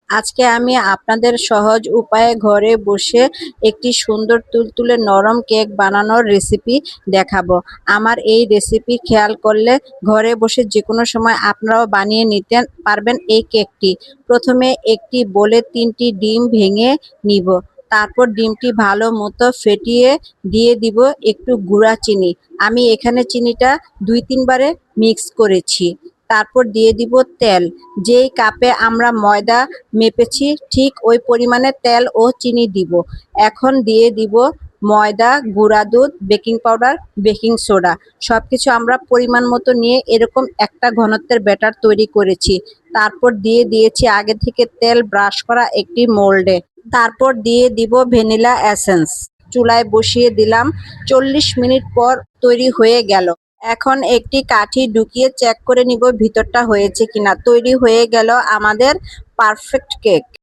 আজকে আমি আপনাদের সহজ উপায়ে ঘরে বসে একটি সুন্দর তুলতুলে নরম কেক বানানোর রেসিপি দেখাবো। আমার এই রেসিপি খেয়াল করলে ঘরে বসে যেকোনো সময় আপনারাও বানিয়ে নিতে পারবেন এই কেকটি। প্রথমে একটি বোলে 3টি ডিম ভেঙে নিব। তারপর ডিমটি ভালো মতো ফেটিয়ে দিয়ে দিব একটু গুঁড়া চিনি। আমি এখানে চিনিটা 2-3 বারে মিক্স করেছি। তারপর দিয়ে দিব তেল। যেই কাপে আমরা ময়দা মেপেছি ঠিক ওই পরিমাণে তেল ও চিনি দিব। এখন দিয়ে দিব ময়দা, গুঁড়া দুধ, বেকিং পাউডার, বেকিং সোডা। সবকিছু আমরা পরিমাণ মতো নিয়ে এরকম একটা ঘনত্বের ব্যাটার তৈরি করেছি। তারপর দিয়ে দিয়েছি আগে থেকে তেল ব্রাশ করা একটি মোল্ডে। তারপর দিয়ে দিব ভ্যানিলা এসেন্স। চুলায় বসিয়ে দিলাম। 40 মিনিট পর তৈরি হয়ে গেল। এখন একটি কাঠি ঢুকিয়ে চেক করে নিব ভিতরটা হয়েছে কিনা। তৈরি হয়ে গেল আমাদের পারফেক্ট কেক।